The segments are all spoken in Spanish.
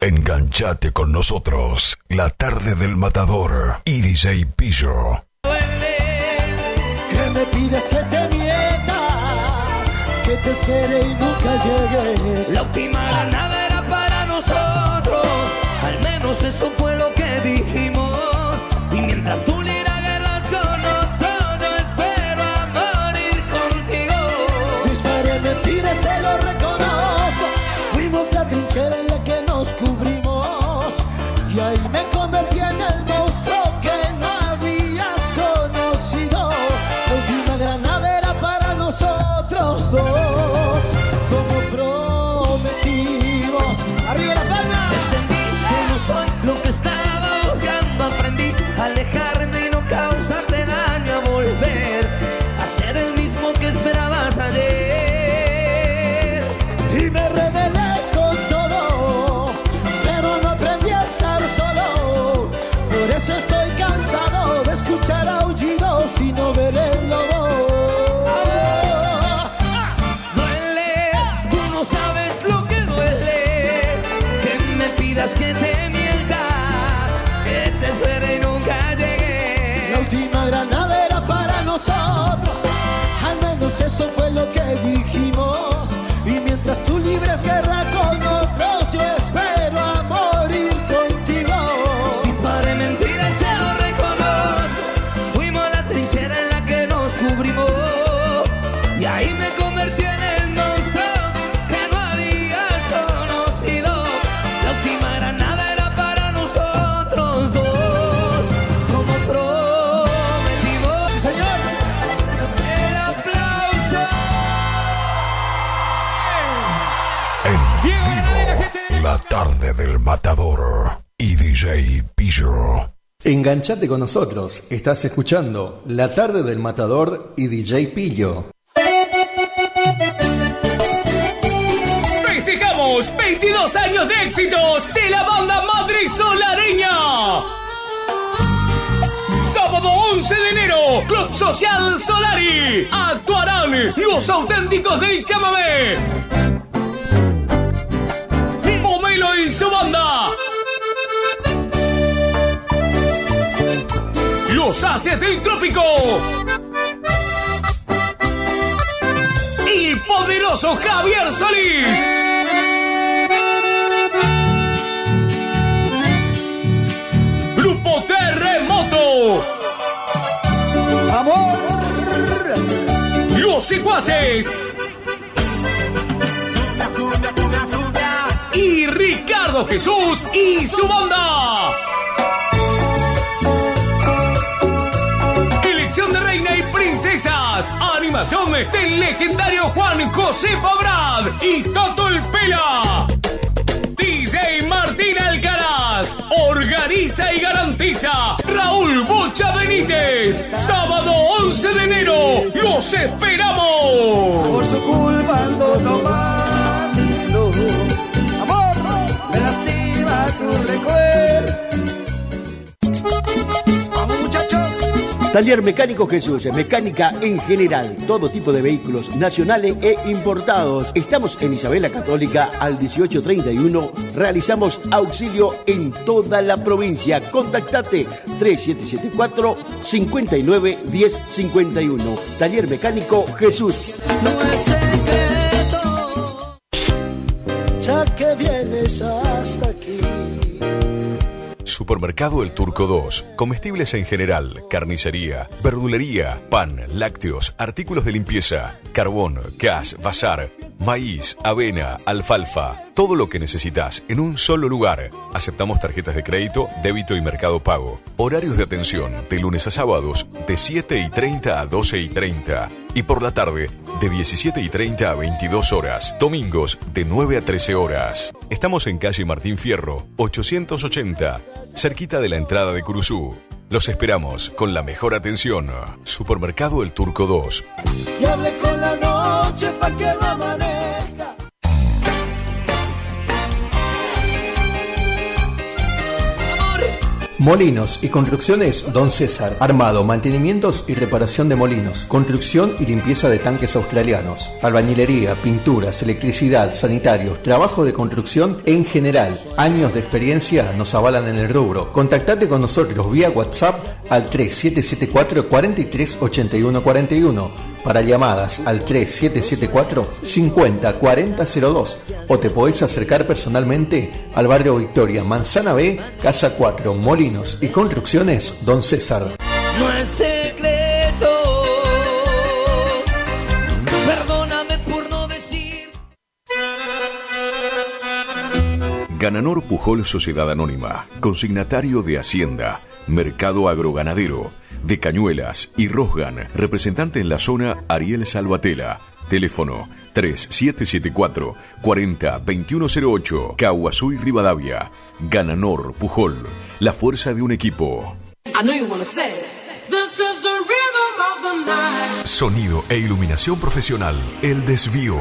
Enganchate con nosotros, La Tarde del Matador y DJ Pillo. Que me pides que te mienta, que te espere y nunca llegues. La última granada era para nosotros, al menos eso fue lo que dijimos. Y mientras tú libras guerras con otros, yo espero a morir contigo. Disparé mentiras, te lo reconozco. Fuimos la trinchera en la que nos cubrimos, y ahí me convertí en el monstruo que no habías conocido. La última granada era para nosotros dos, como prometimos. ¡Arriba la palma! Entendí que no soy lo que estaba buscando. Aprendí a alejarme y no causarte daño, a volver a ser el mismo que esperabas ayer. Y me rebelé con todo, pero no aprendí a estar solo. Por eso estoy cansado de escuchar aullidos y no ver el lobo. Duele, tú no sabes lo que duele, que me pidas que te mienta, que te espere y nunca llegué. La última granada era para nosotros, al menos eso fue lo que dijimos. Y mientras tú libres guerra con otros, yo espero a morir contigo. Disparé mentiras, te lo reconozco. Fuimos la trinchera en la que nos cubrimos, y ahí me convertí en el monstruo que no habías conocido. La última granada era para nosotros dos, como prometimos. ¡Sí, señor! El aplauso. En vivo, La Tarde del Matador y DJ Pillo. Enganchate con nosotros, estás escuchando La Tarde del Matador y DJ Pillo. Festejamos 22 años de éxitos de la banda Madre Solareña. Sábado 11 de enero, Club Social Solari. Actuarán los auténticos del chamamé. Pomelo y su banda. Los Haces del Trópico. Y poderoso Javier Solís. Grupo Terremoto. ¡Amor! Los Secuaces. Y Ricardo Jesús y su banda. Elección de reina y princesas. Animación del legendario Juan José Pabrad y Tato el Pela. DJ Martín Alcaraz. Organiza y garantiza Raúl Bocha Benítez. Sábado 11 de enero. ¡Los esperamos! Por su culpa ando tomando. Amor, me lastima tu recuerdo. Vamos, muchachos. Taller Mecánico Jesús, mecánica en general, todo tipo de vehículos nacionales e importados. Estamos en Isabela Católica al 1831, realizamos auxilio en toda la provincia. Contactate 3774-591051. Taller Mecánico Jesús. No es secreto, ya que vienes hasta aquí. Supermercado El Turco 2. Comestibles en general, carnicería, verdulería, pan, lácteos, artículos de limpieza, carbón, gas, bazar, maíz, avena, alfalfa. Todo lo que necesitas en un solo lugar. Aceptamos tarjetas de crédito, débito y mercado pago. Horarios de atención de lunes a sábados de 7:30 a 12:30. Y por la tarde de 17:30 a 22 horas. Domingos de 9 a 13 horas. Estamos en calle Martín Fierro, 880, cerquita de la entrada de Curuzú. Los esperamos con la mejor atención. Supermercado El Turco 2. Y hable con la noche pa' que no amanezca. Molinos y construcciones Don César. Armado, mantenimientos y reparación de molinos. Construcción y limpieza de tanques australianos. Albañilería, pinturas, electricidad, sanitarios, trabajo de construcción en general. Años de experiencia nos avalan en el rubro. Contactate con nosotros vía WhatsApp al 3774 43 81 41. Para llamadas al 3774 50 40 02 o te podés acercar personalmente al barrio Victoria, Manzana B, Casa 4, Molinos y Construcciones Don César. No es secreto, perdóname por no decir. Gananor Pujol Sociedad Anónima, consignatario de Hacienda, Mercado Agroganadero, de Cañuelas y Rosgan, representante en la zona Ariel Salvatella. Teléfono 3774 40 2108, Caguazú y Rivadavia. Gananor Pujol, la fuerza de un equipo. Sonido e iluminación profesional, El Desvío.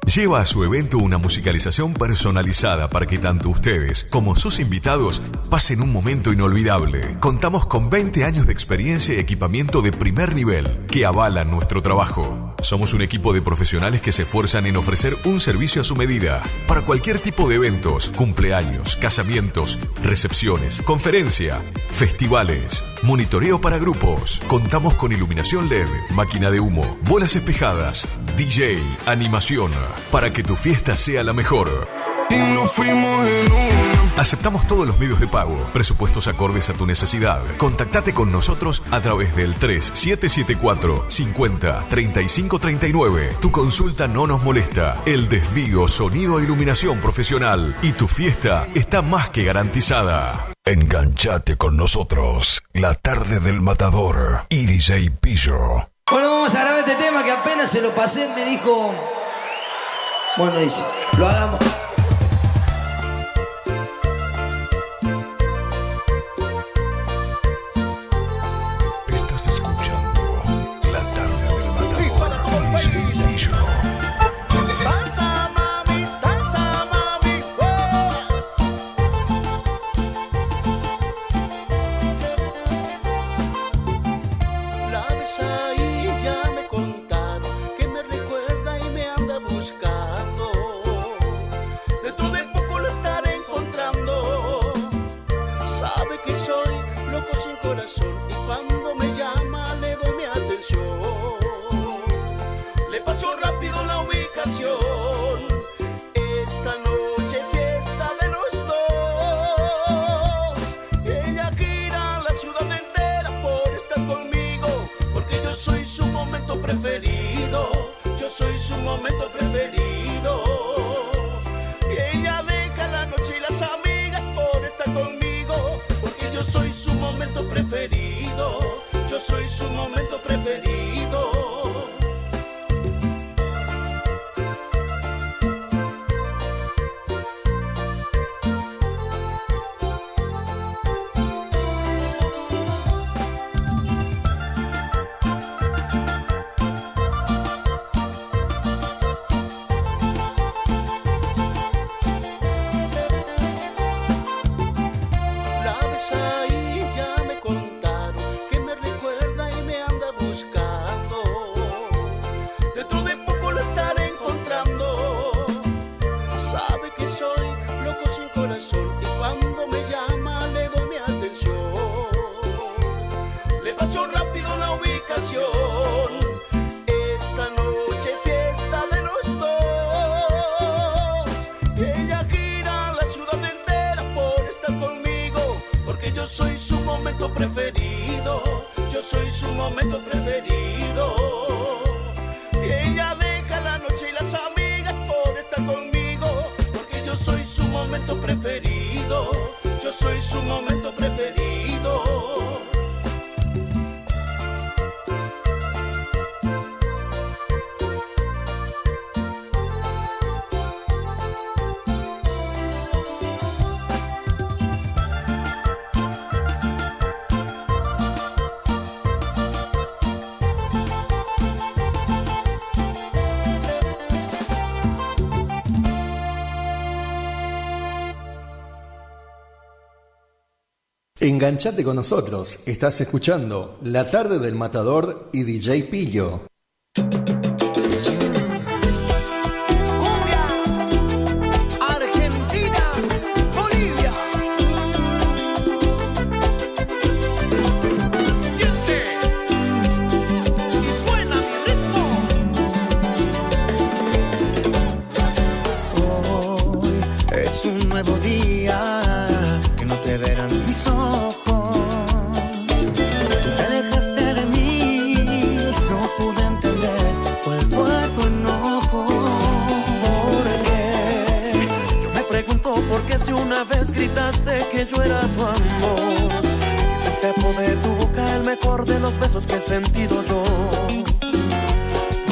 Lleva a su evento una musicalización personalizada para que tanto ustedes como sus invitados pasen un momento inolvidable. Contamos con 20 años de experiencia y equipamiento de primer nivel que avalan nuestro trabajo. Somos un equipo de profesionales que se esfuerzan en ofrecer un servicio a su medida para cualquier tipo de eventos, cumpleaños, casamientos, recepciones, conferencia, festivales, monitoreo para grupos. Contamos con iluminación LED, máquina de humo, bolas espejadas, DJ, animación, para que tu fiesta sea la mejor. Y nos fuimos en una. Aceptamos todos los medios de pago, presupuestos acordes a tu necesidad. Contactate con nosotros a través del 3774 50 35 39. Tu consulta no nos molesta. El Desvío, sonido e iluminación profesional. Y tu fiesta está más que garantizada. Enganchate con nosotros, La Tarde del Matador y DJ Pillo. Bueno, vamos a grabar este tema que apenas se lo pasé, me dijo... Bueno, dice, lo hagamos. Estás escuchando La Tarde del Matador y DJ Pillo. Salsa mami, oh. La ves ahí, ya me contaron que me recuerda y me anda buscando. Dentro de poco lo estaré encontrando. Sabe que soy loco sin corazón y cuando me llama le doy mi atención. Le paso rápido la ubicación. Esta noche fiesta de los dos. Ella gira la ciudad entera por estar conmigo, porque yo soy su momento preferido. Yo soy su momento preferido. Y ella deja la noche y las amigas por estar conmigo, porque yo soy su momento preferido. Yo soy su momento preferido. La ves ahí, ya me contaron que me recuerda y me anda buscando. Dentro de poco lo estaré encontrando. Sabe que soy loco sin corazón y cuando me llama le doy mi atención. Le paso rápido la ubicación. Esta noche fiesta de los dos. Ella gira la ciudad entera por estar conmigo, porque yo soy su momento preferido. Yo soy su momento preferido. Y ella deja la noche y las amigas por estar conmigo, porque yo soy su momento preferido. Yo soy su momento preferido. Enganchate con nosotros. Estás escuchando La Tarde del Matador y DJ Pillo. Gritaste que yo era tu amor y se escapó de tu boca el mejor de los besos que he sentido yo.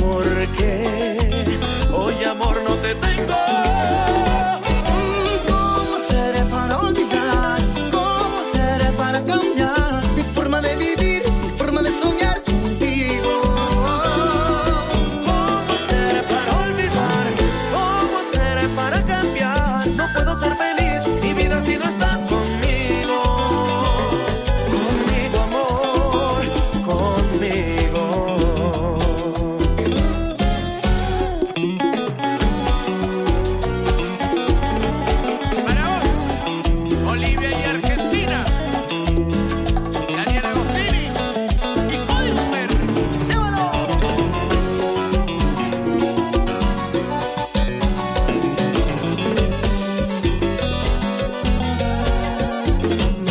Porque hoy amor no te tengo. ¿Cómo seré para olvidar? ¿Cómo seré para cambiar mi forma de vivir, mi forma de soñar contigo? ¿Cómo seré para olvidar? ¿Cómo seré para cambiar? No puedo ser feliz si no estás conmigo, conmigo amor, conmigo. Para vos, Olivia y Argentina, Daniel Agostini y Código Fer, llévalo.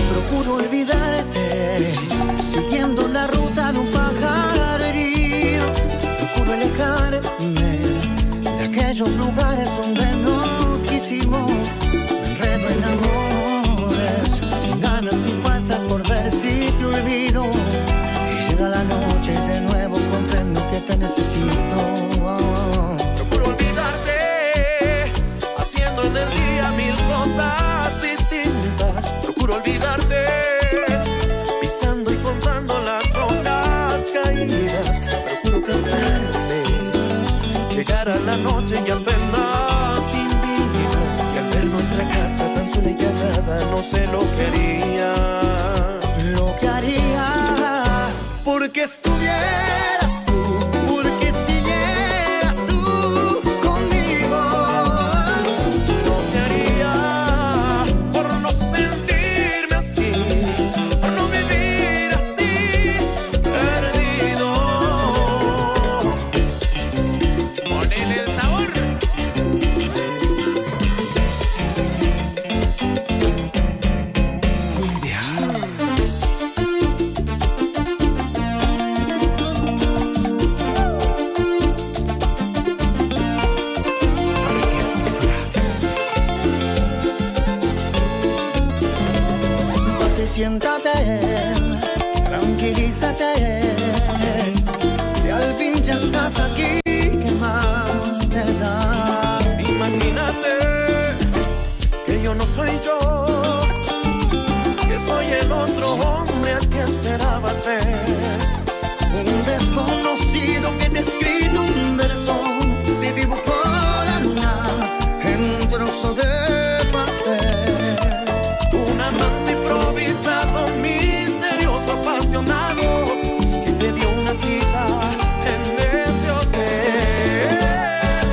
Procuro olvidarte, siguiendo la ruta de un pájaro herido. Procuro alejarme de aquellos lugares donde nos quisimos. Me enredo en amores, sin ganas ni fuerzas por ver si te olvido. Y llega la noche y de nuevo comprendo que te necesito. Procuro olvidarte, haciendo en el día mil cosas distintas. Procuro olvidarte, pisando y contando las hojas caídas. Procuro cansarme, llegar a la noche y apenas sin vida. Y al ver nuestra casa tan sola y callada, no sé lo que haría. Lo que haría, porque estuvieras tú, porque siguieras tú conmigo. Lo que haría por no sentirme así, por no vivir así, perdido. Ponele el sabor. Siéntate, tranquilízate. Si al fin ya estás aquí, ¿qué más te da? Imagínate que yo no soy yo, que soy el otro hombre al que esperabas ver. Un desconocido que te ha escrito un verso, te dibujó la luna en un trozo de papel. Un amante improvisado, misterioso, apasionado, que te dio una cita en ese hotel.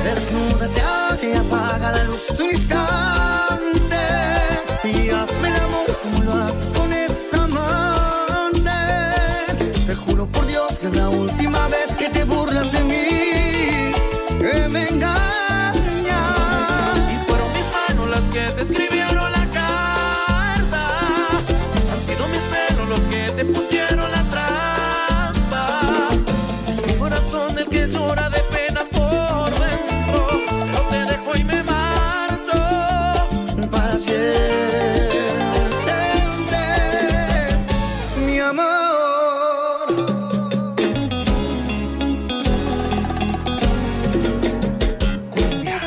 Desnúdate y apaga la luz de un instante y hazme el amor como lo haces con esos amantes. Te juro por Dios que es la última vez que te burlas de mí, que me engañas. Y fueron mis manos las que te escribieron la carta, han sido mis celos los que te pusieron la trampa. Es mi corazón el que llora de pena por dentro, pero te dejo y me marcho para siempre, mi amor. Cumbia.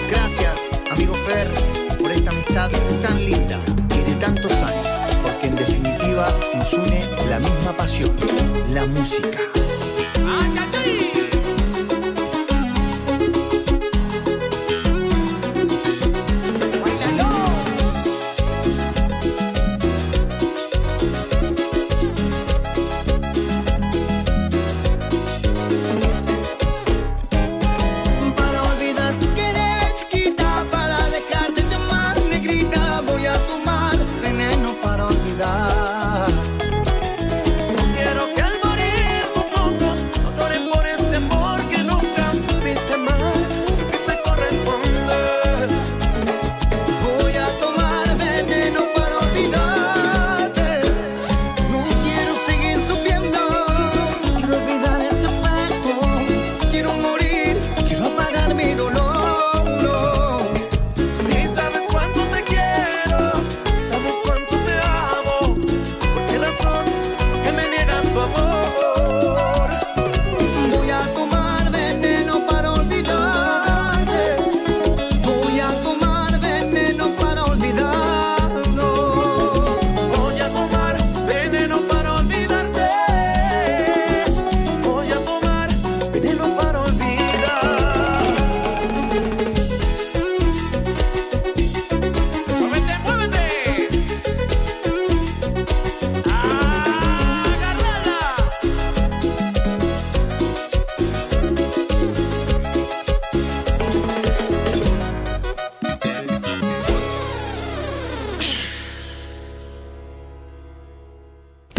Gracias, amigo Fer, por esta amistad tan linda y de tantos años, porque en definitiva nos une la misma pasión, la música. ¡Ay, ay, ay!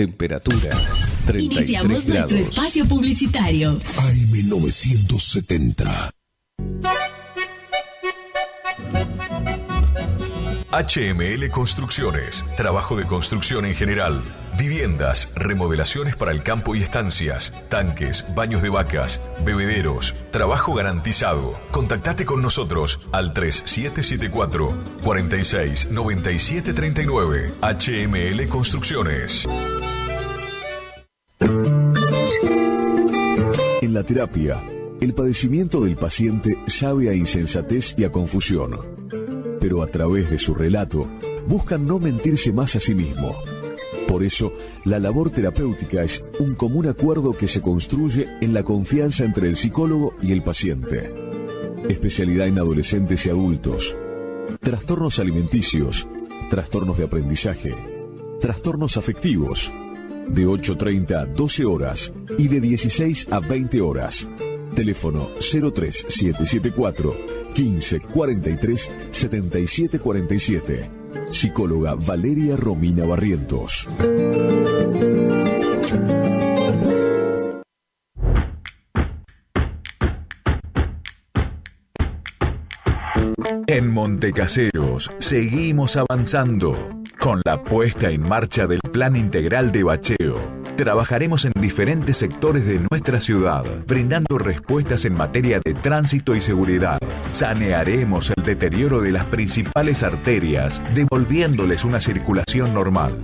Temperatura 33 Iniciamos grados. nuestro espacio publicitario. AM970. HML Construcciones, trabajo de construcción en general, viviendas, remodelaciones para el campo y estancias, tanques, baños de vacas, bebederos, trabajo garantizado. Contactate con nosotros al 3774-469739. HML Construcciones. En la terapia, el padecimiento del paciente sabe a insensatez y a confusión, pero a través de su relato buscan no mentirse más a sí mismo. Por eso, la labor terapéutica es un común acuerdo que se construye en la confianza entre el psicólogo y el paciente. Especialidad en adolescentes y adultos, trastornos alimenticios, trastornos de aprendizaje, trastornos afectivos, de 8:30 a 12 horas y de 16 a 20 horas. Teléfono 03774 15 43 77 47. Psicóloga Valeria Romina Barrientos. En Montecaseros seguimos avanzando con la puesta en marcha del Plan Integral de Bacheo. Trabajaremos en diferentes sectores de nuestra ciudad, brindando respuestas en materia de tránsito y seguridad. Sanearemos el deterioro de las principales arterias, devolviéndoles una circulación normal.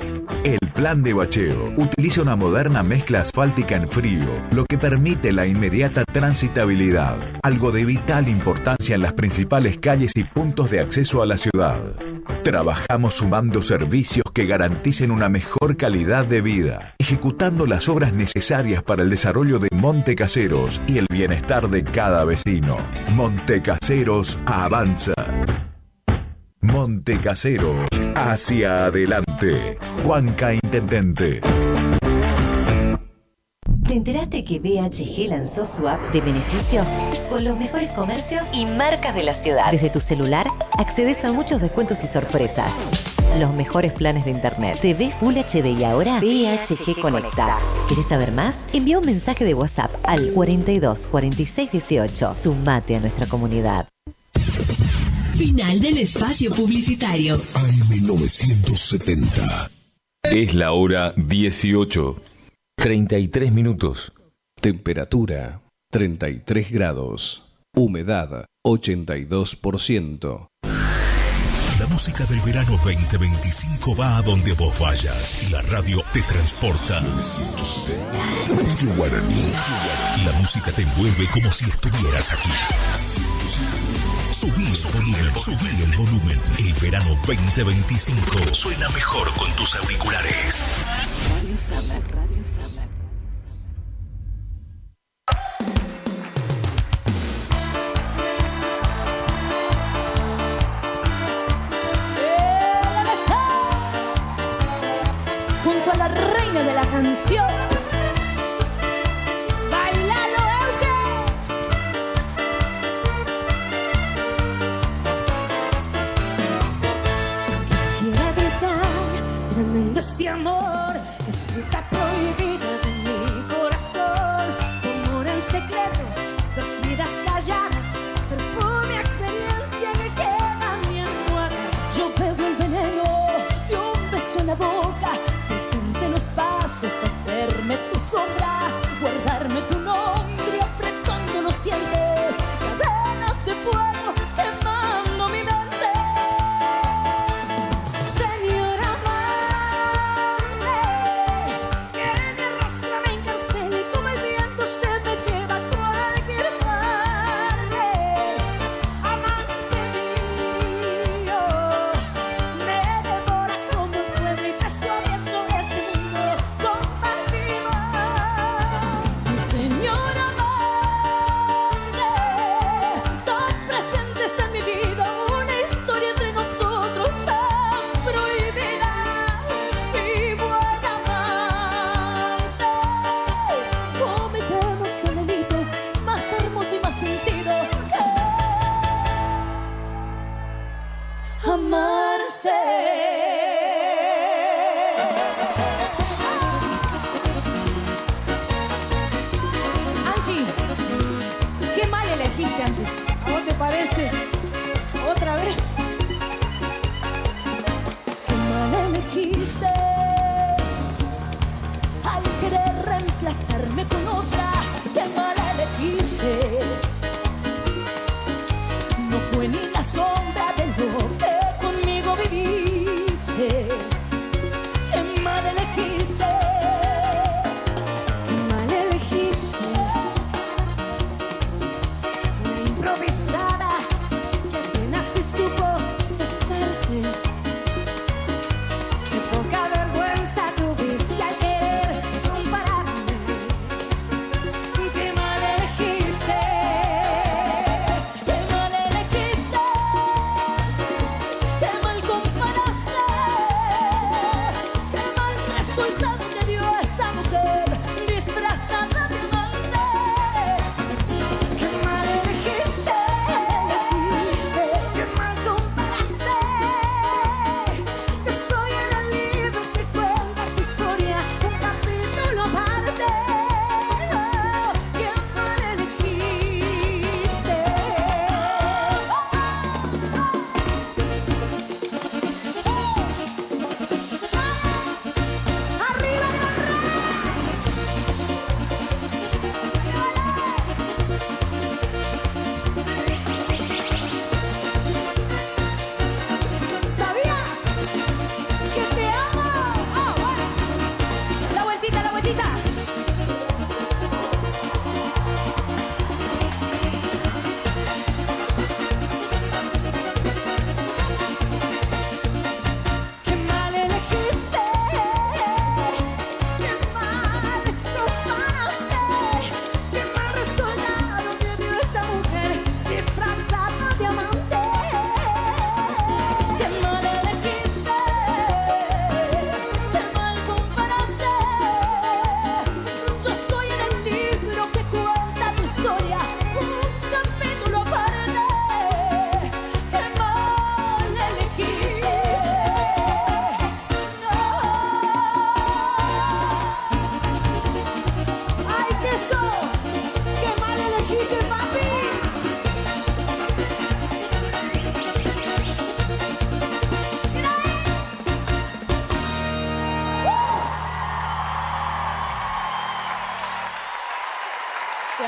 El plan de bacheo utiliza una moderna mezcla asfáltica en frío, lo que permite la inmediata transitabilidad, algo de vital importancia en las principales calles y puntos de acceso a la ciudad. Trabajamos sumando servicios que garanticen una mejor calidad de vida, ejecutando las obras necesarias para el desarrollo de Montecaseros y el bienestar de cada vecino. Montecaseros avanza. Montecaseros, hacia adelante. Juanca Intendente. ¿Te enteraste que BHG lanzó su app de beneficios con los mejores comercios y marcas de la ciudad? Desde tu celular accedes a muchos descuentos y sorpresas. Los mejores planes de internet. TV Full HD y ahora BHG Conecta. ¿Querés saber más? Envía un mensaje de WhatsApp al 42 46 18. Sumate a nuestra comunidad. Final del espacio publicitario. AM970. Es la hora 18. 33 minutos. Temperatura 33 grados. Humedad 82%. La música del verano 2025 va a donde vos vayas y la radio te transporta. Radio Guaraní. La música te envuelve como si estuvieras aquí. Subí el volumen. El verano 2025 suena mejor con tus auriculares. Radio Summer, Radio Summer. Junto a la reina de la canción, bailalo, Euge. Quisiera gritar, tremendo este amor, es fruta prohibida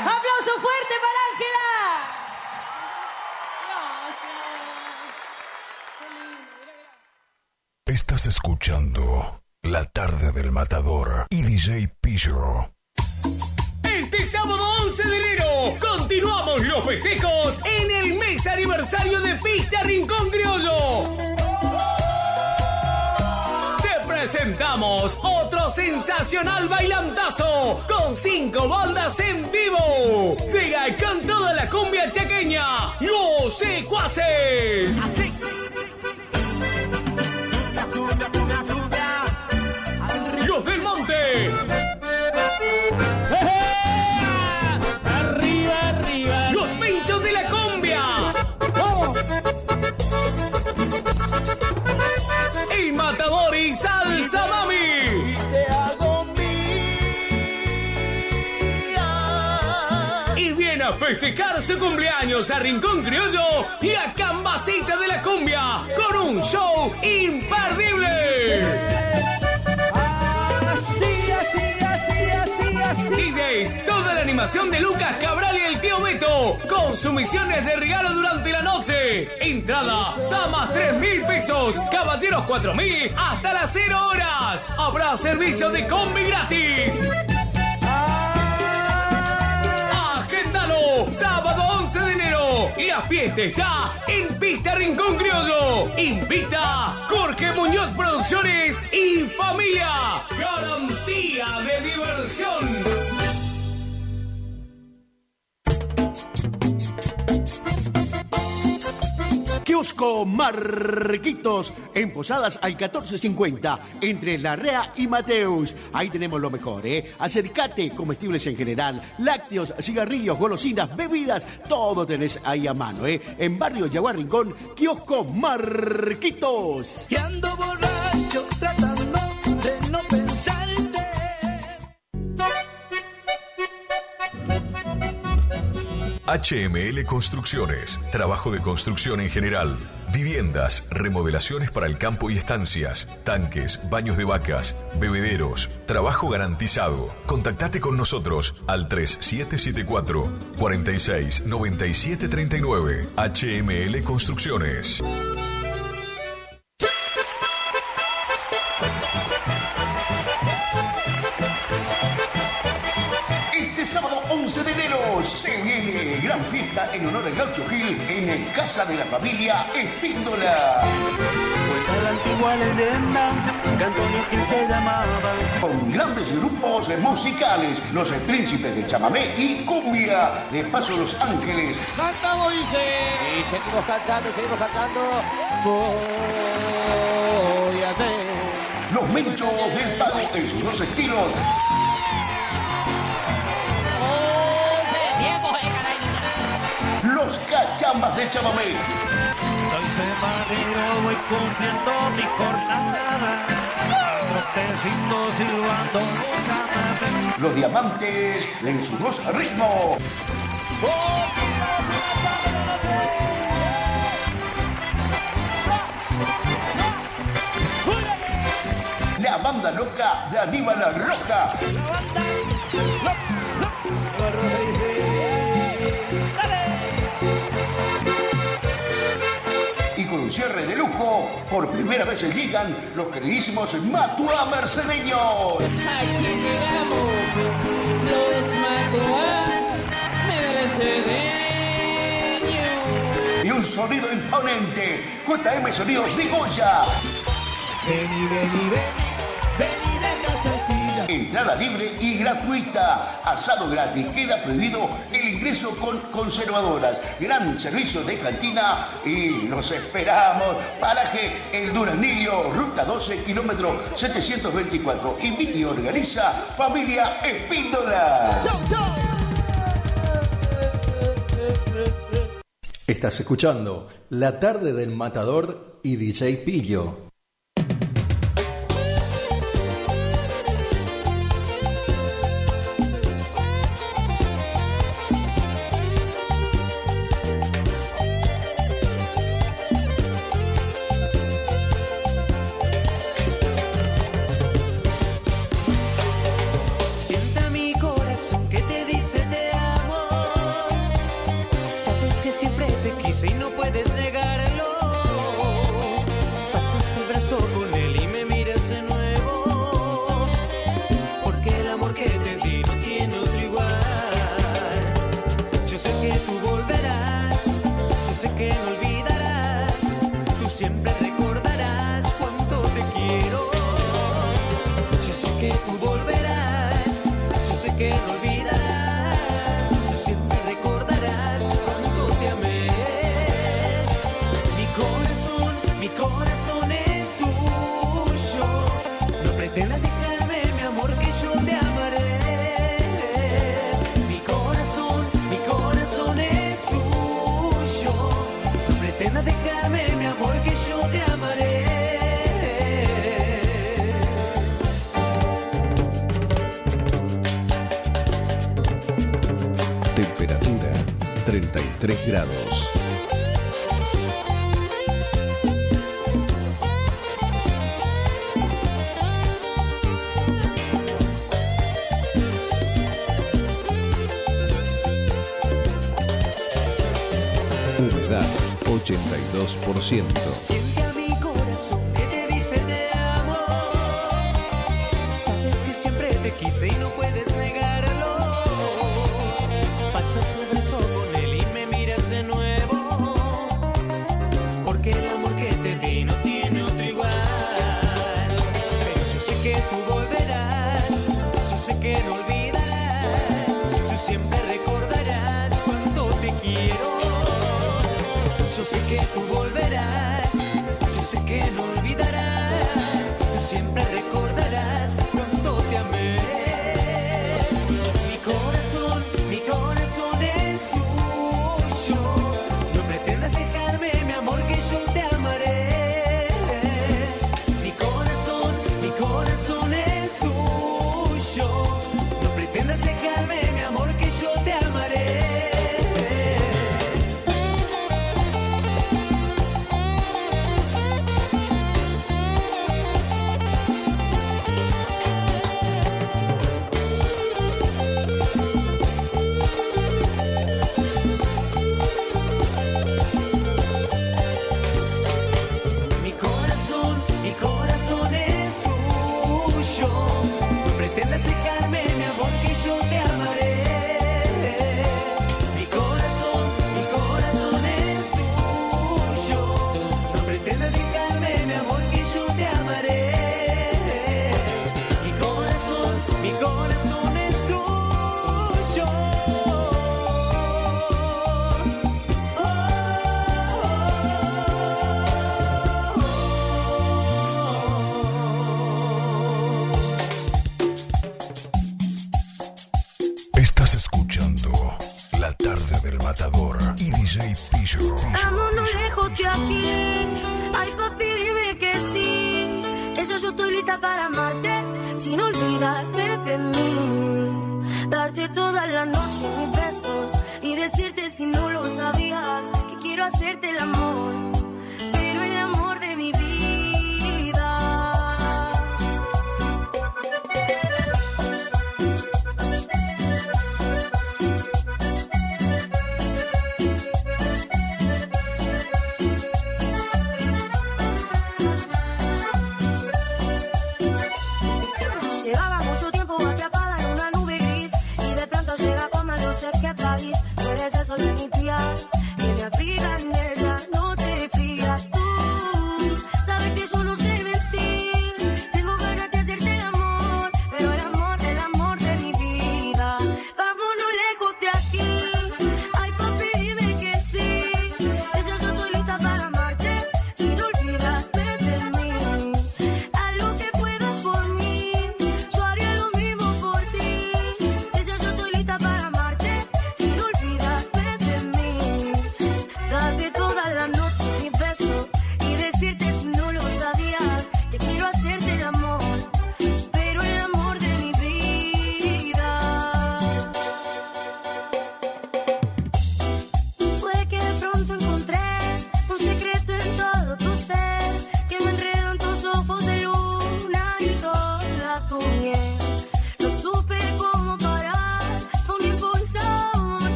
¡Aplauso fuerte para Ángela! Estás escuchando La Tarde del Matador y DJ Pillo. Este sábado 11 de enero continuamos los festejos en el mes aniversario de Pista Rincón Criollo. Te presentamos otro sensacional bailantazo con 5 bandas en vivo. Siga con toda la cumbia chaqueña, Los Secuaces. Así. Los del Monte. Arriba, arriba. Los Pinchos de la Cumbia. El Matador y Salsa Mami. Y te hago mía. Y viene a festejar su cumpleaños a Rincón Criollo y a Cambacita de la Cumbia con un show imperdible. DJs, toda la animación de Lucas Cabral y el tío Beto, con sumisiones de regalo durante la noche. Entrada, damas 3.000 pesos, caballeros 4.000, hasta las 0 horas. Habrá servicio de combi gratis. Agéndalo, sábado 11 de enero. La fiesta está en Pista Rincón Criollo. Invita Jorge Muñoz Producciones y familia. Garantía de diversión. Kiosco Marquitos, en Posadas al 1450, entre Larrea y Mateus. Ahí tenemos lo mejor, ¿eh? Acércate, comestibles en general, lácteos, cigarrillos, golosinas, bebidas, todo tenés ahí a mano, ¿eh? En Barrio Yaguar Rincón, Kiosco Marquitos. Y ando borracho tratando de no pensarte. HML Construcciones, trabajo de construcción en general, viviendas, remodelaciones para el campo y estancias, tanques, baños de vacas, bebederos, trabajo garantizado. Contactate con nosotros al 3774 46 97 39. HML Construcciones. Sábado 11 de enero se viene gran fiesta en honor al Gaucho Gil en Casa de la Familia Espíndola. Cuenta la antigua leyenda que Antonio Gil se llamaba. Con grandes grupos musicales, los Príncipes de Chamamé y Cumbia, de Paso Los Ángeles. Cantamos, dice. Y seguimos cantando, voy a hacer. Los Menchos del Pago en sus dos estilos. Los Cachambas de Chamamé. Soy semanero, voy cumpliendo mi jornada. Proteciendo, silbando, chamamé. Los Diamantes en sus dos ritmos. La banda loca de Aníbal Roja. Y con un cierre de lujo, por primera vez llegan los queridísimos Matuá Mercedeños. Aquí llegamos, los Matuá Mercedeños. Y un sonido imponente, JM Sonidos de Goya. Vení, vení, vení, vení de casacilla. Entrada libre y gratuita. Asado gratis. Queda prohibido el ingreso con conservadoras. Gran servicio de cantina y los esperamos. Paraje El Duraznillo, ruta 12, kilómetro 724. Invita y organiza Familia Espíndola. ¡Chau, chau! Estás escuchando La Tarde del Matador y DJ Pillo. Sienta mi corazón que te dice te amo. puedes negarlo. Pasas el brazo con él y me miras de nuevo, porque el amor que te di no tiene otro igual. Yo sé que tú volverás, yo sé que no olvidarás, tú siempre recordarás cuánto te quiero. Yo sé que tú volverás, yo sé que no olvidarás, tú siempre recordarás cuánto te amé. Mi corazón es tuyo, no pretendas dejarme, mi amor, que yo te amaré. Mi corazón es tuyo, no pretendas dejarme, mi amor, que yo te amaré. Temperatura 33 grados. Humedad 82%. Siente a mi corazón que te dice te amo. Sabes que siempre te quise y no puedes negarlo. Pasas el brazo con él y me miras de nuevo, porque el amor que te di no tiene otro igual. Pero yo sé que tú volverás, yo sé que no olvidarás, tú siempre recordarás cuánto te quiero. Yo sé que tú volverás, yo sé que no olvidarás, tú siempre recordarás cuánto te amé. Mi corazón es tuyo, no pretendas dejarme, mi amor, que yo te amaré. Mi corazón es tuyo, no pretendas dejarme, mi amor, que yo te amaré. Mi corazón es tuyo, no pretendas dejarme, mi amor, que yo te amaré. Mi corazón es tuyo, no pretendas dejarme, mi amor, que yo te amaré. Mi corazón es tuyo. Estás escuchando La Tarde del Matador y DJ Fisher. Vámonos lejos de aquí. Ay, papi, dime que sí. Eso yo estoy lista para amarte, sin olvidarte de mí. Darte toda la noche mis besos y decirte, si no lo sabías, que quiero hacerte el amor, pero el amor de mi vida. Llevaba mucho tiempo atrapada en una nube gris y de pronto llega como no sé qué país. Tú eres el sol de mis días que me abrigan esa noche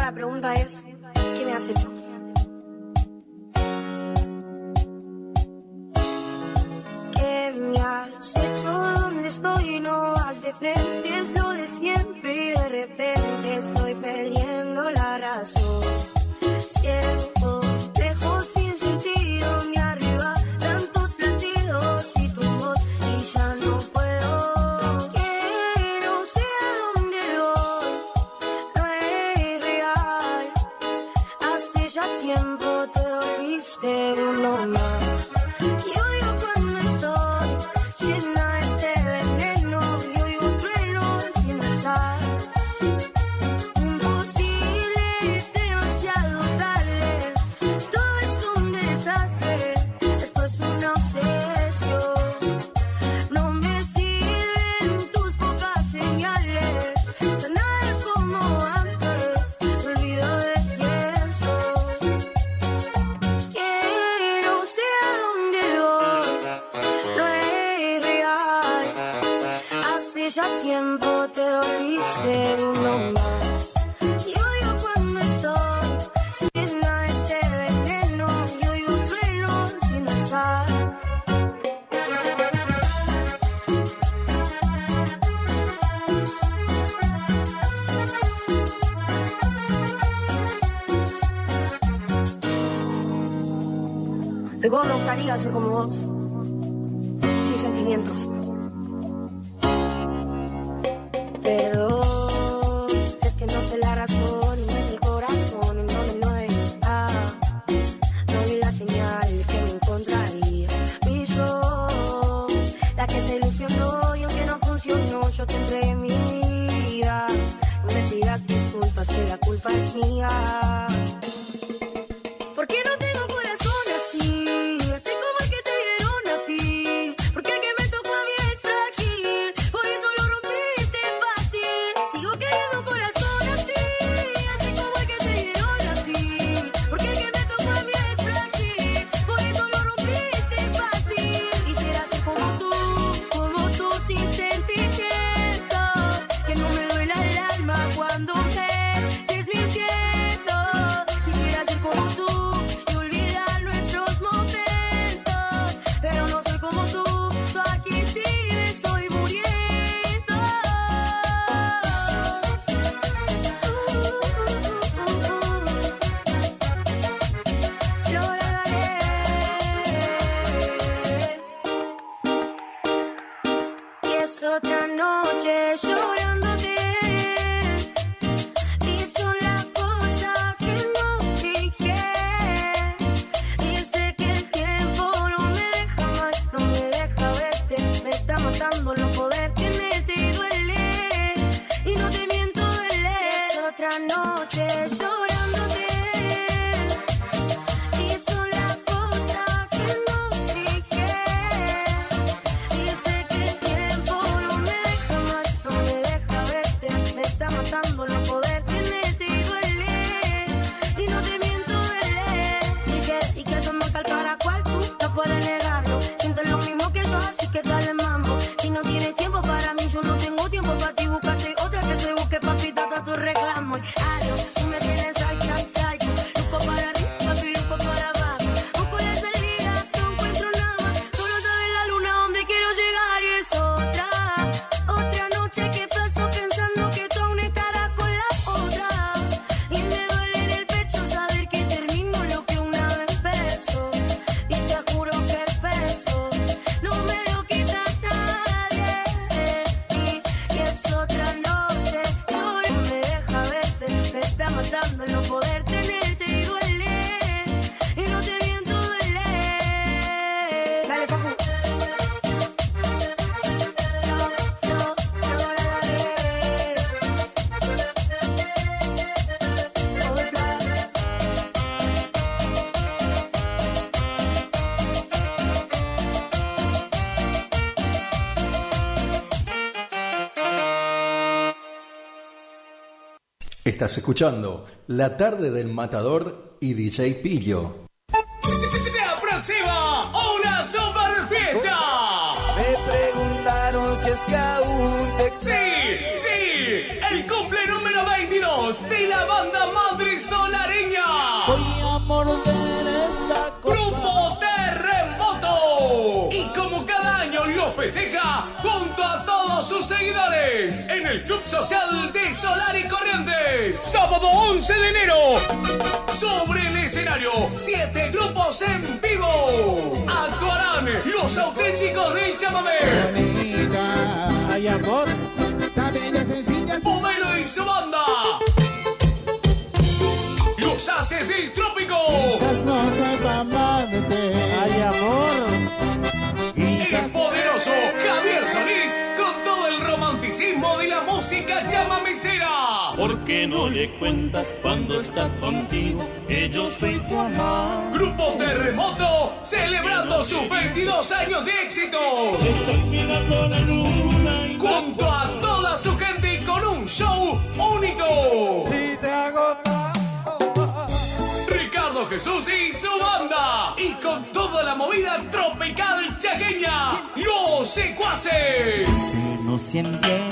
la pregunta es, ¿qué me has hecho? ¿Qué me has hecho? ¿Dónde estoy? No vas de frente, es lo de siempre y de repente estoy perdiendo la razón. Ciego, lejos sin sentido, me arriba tantos latidos y tu voz y ya no puedo. Que no sé a dónde voy, no es real. Hace ya tiempo te volviste uno más. Y oigo cuando estoy llena de este veneno y oigo truenos si no estás. Imposible, es demasiado tarde. Todo es un desastre, esto es una obsesión. No me sirven tus pocas señales. Ya nada es como antes, me olvido de quién soy. Que no sé a dónde voy, no es real. Hace ya tiempo te volviste uno más. Y oigo cuando estoy llena de este veneno y oigo truenos si no estás. De vos me gustaría ser como vos, sin sentimientos. Perdón, es que no sé la razón y mete el corazón en donde no está. No vi la señal que me encontraría. Y yo, la que se ilusionó y aunque no funcionó, yo te entregué mi vida. No me pidas disculpas, que la culpa es mía. ¿Por qué no tengo corazón así? Así como el que te dieron a ti. Porque el que me tocó a mí es frágil, por eso lo rompiste fácil. Sigo queriendo corazón así, así como el que te dieron a ti. Porque el que me tocó a mí es frágil, por eso lo rompiste fácil. Quisiera ser como tú sin sentimiento. Que no me duela el alma cuando me estés mintiendo. Quisiera ser como tú y olvidar nuestros momentos, pero no soy como tú, yo aquí sí me estoy muriendo. Lloraré. Y es otra noche llorándote. Y son las cosas que no dije. Y sé que el tiempo no me deja mal, no me deja verte. Me está matando no poder tenerte y duele. Y no te miento, duele. Es otra noche llorándote. Y son las cosas que no dije. Y sé que el tiempo no me deja mal, no me deja verte. Me está matando no poder tenerte y duele. Y no te miento, duele. Y que eso es mortal para cual tú no puedes negarlo. Sientes lo mismo que yo, así que dale mambo. Y no tienes tiempo para mí, yo no tengo tiempo para ti. Búscate otra que se busque, papi, trata tu reclamo. Y adiós, tú me tienes psycho. Luco para arriba, papi, luco para abajo. Busco la salida, no encuentro nada. Solo sabe la luna dónde quiero llegar. Y es otra noche que paso pensando que tú aún estarás con la otra. Y me duele en el pecho saber que termino lo que una vez empezó. Y te juro que el peso no me lo quita nadie. Y es otra noche, lloro, me deja verte. Me está matando el no poder tenerte y duele. Y no te miento, duele. Dale, Facu. Estás escuchando La Tarde del Matador y DJ Pillo. ¡Se aproxima una super fiesta! Me preguntaron si parezca un ¡Sí! ¡Sí! ¡El cumple número 22 de la banda Madre Solareña! Voy a morder esta copa. ¡Grupo Terremoto! Y como cada año lo festeja junto a todos sus seguidores en el Club Social de Solar y Corrientes. Sábado 11 de enero. Sobre el escenario, 7 grupos en vivo. Actuarán los auténticos del chamamé. Hay amor, también es sencilla. Pomelo y su banda. Los Haces del Trópico. Quizás no sepa amarte. Hay amor. El poderoso Javier Solís con todo el romanticismo de la música chamamecera. ¿Por qué no le cuentas cuando estás contigo que yo soy tu amor? Grupo Terremoto celebrando sus 22 años de éxito. Junto a toda su gente y con un show único. Ricardo Jesús y su banda. Y con toda la movida tropical chaqueña. Los Secuaces. No siempre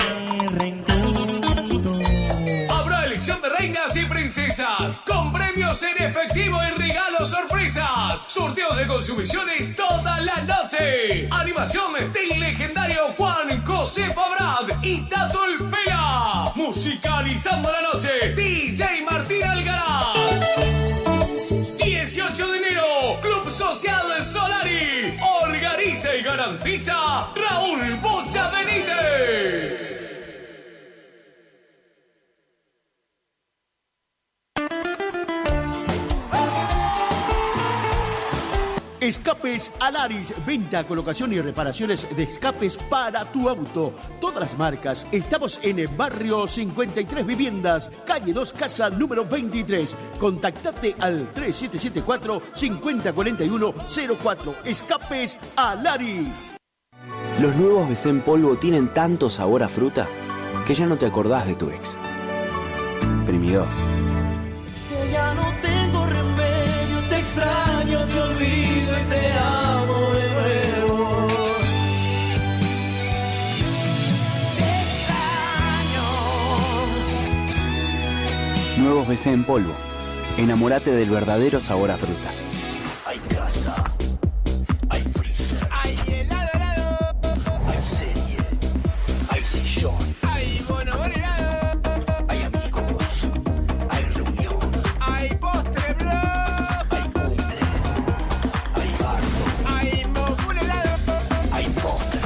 Habrá elección de reinas y princesas, con premios en efectivo y regalos sorpresas. Sorteo de consumiciones toda la noche. Animación del legendario Juan José Fabrad y Tato el Pela. Musicalizando la noche, DJ Martín Alcaraz. 18 de enero, Club Social Solari. Organiza y garantiza Raúl Bocha Benítez. Escapes Alaris, venta, colocación y reparaciones de escapes para tu auto. Todas las marcas. Estamos en el barrio 53 Viviendas, calle 2, casa número 23. Contactate al 3774-5041-04. Escapes Alaris. Los nuevos BC en polvo tienen tanto sabor a fruta que ya no te acordás de tu ex. Primidor. Que ya no tengo remedio, te extraño, te olvido y te amo de nuevo. Te extraño. Nuevos BC en polvo. Enamórate del verdadero sabor a fruta. Hay casa, hay freezer, hay helado, hay serie, hay sillón, hay bonobón helado, hay amigos, hay reunión, hay postre bro, hay cumple, hay bardo, hay mogul helado, hay postre,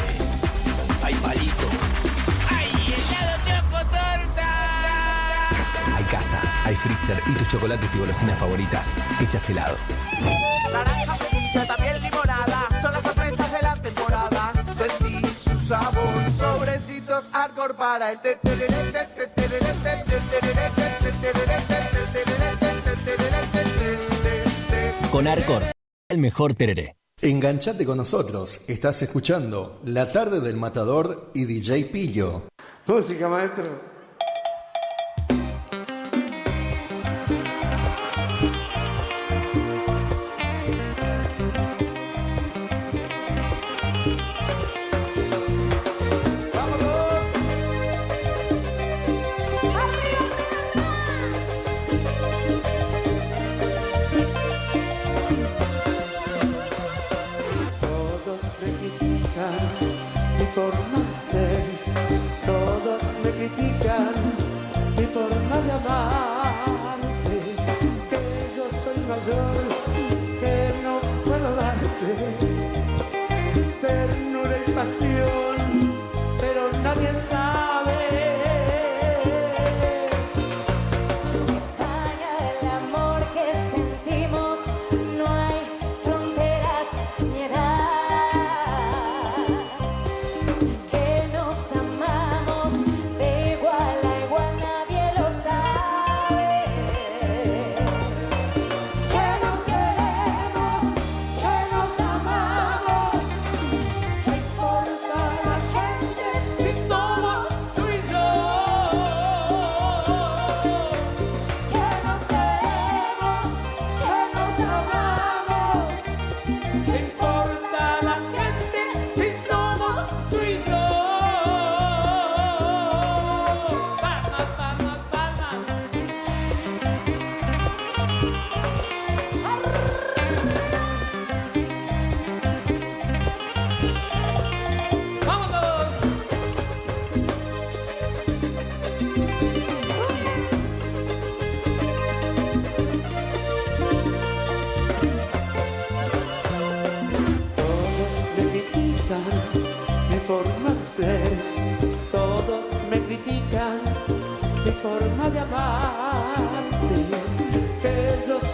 hay palito, hay helado chocotorta. Hay casa, hay freezer y tus chocolates y golosinas favoritas hechas helado. Naranja, frutilla, también limonada, son las sorpresas de la temporada. Sentí su sabor, sobrecitos hardcore para el Con Arcor, el mejor tereré. Enganchate con nosotros. Estás escuchando La Tarde del Matador y DJ Pillo. Música, maestro. Mi forma de ser, todos me critican mi forma de amarte, que yo soy mayor, que no puedo darte ternura y pasión, pero nadie sabe. Paga el amor que sentimos, no hay fronteras ni edad. Que nos amamos de igual a igual, nadie lo sabe. Que nos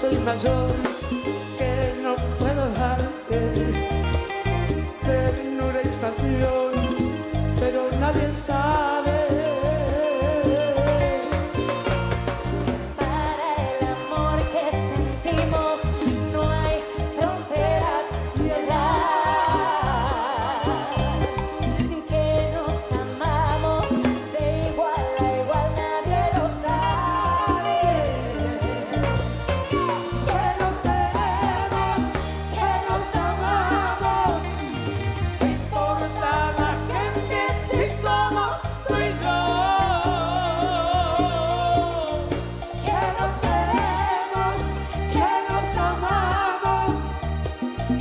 soy mayor, que no puedo darte ternura y pasión, pero nadie sabe. Para el amor que sentimos no hay fronteras de edad, que nos amamos de igual a igual, nadie lo sabe, que nos queremos, que nos amamos, ¿qué importa la gente si somos tú y yo? Que nos queremos, que nos amamos,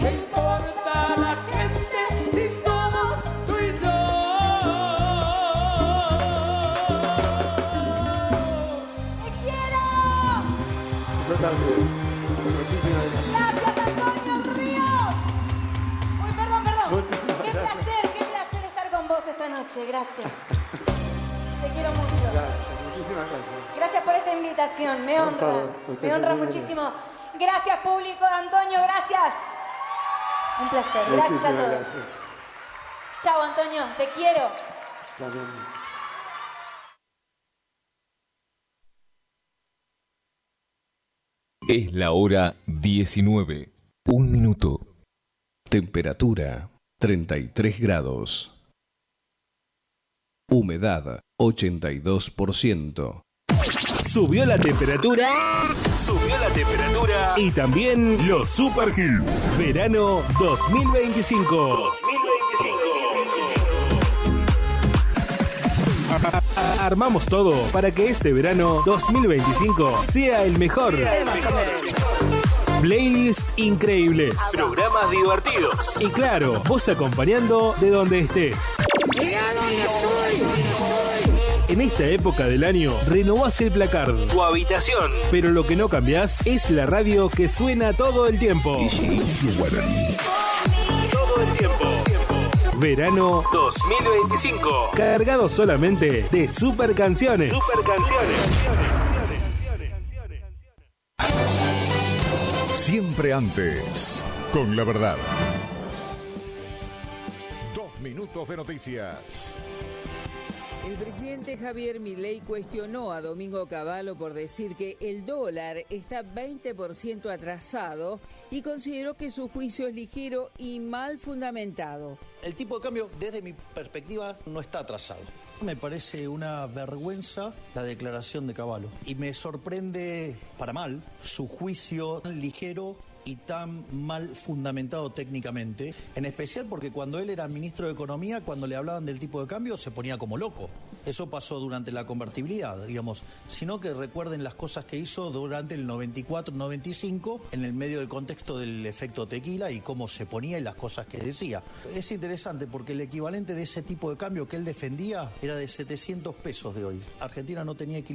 ¿qué importa la gente si somos tú y yo? ¡Te quiero! Yo también. Muchísimas gracias. ¡Gracias, Antonio Ríos! Uy, perdón. Muchísimas Qué gracias. placer estar con vos esta noche. Gracias. Te quiero mucho. Gracias, muchísimas gracias. Gracias por esta invitación. Me Por honra. favor, usted Me honra es muy muchísimo. Gracias, público. Antonio, gracias. Un placer. Gracias a Muchísimas todos. gracias. Chao, Antonio. Te quiero. También. Es la hora 19. 1 minuto. Temperatura 33 grados. Humedad 82%. Subió la temperatura. Subió la temperatura. Y también los Super Hits. Verano 2025. Armamos todo para que este verano 2025 sea el mejor. Playlist increíbles, programas divertidos y claro, vos acompañando de donde estés. En esta época del año, renovás el placard, tu habitación, pero lo que no cambiás es la radio que suena todo el tiempo. Todo el tiempo. Verano 2025. Cargado solamente de super canciones. Siempre antes, con la verdad. 2 minutos de noticias. El presidente Javier Milei cuestionó a Domingo Cavallo por decir que el dólar está 20% atrasado y consideró que su juicio es ligero y mal fundamentado. El tipo de cambio, desde mi perspectiva, no está atrasado. Me parece una vergüenza la declaración de Cavallo y me sorprende, para mal, su juicio ligero y tan mal fundamentado técnicamente, en especial porque cuando él era ministro de Economía, cuando le hablaban del tipo de cambio, se ponía como loco. Eso pasó durante la convertibilidad, digamos, sino que recuerden las cosas que hizo durante el 94-95, en el medio del contexto del efecto tequila y cómo se ponía y las cosas que decía. Es interesante porque el equivalente de ese tipo de cambio que él defendía era de 700 pesos de hoy. Argentina no tenía equilibrio.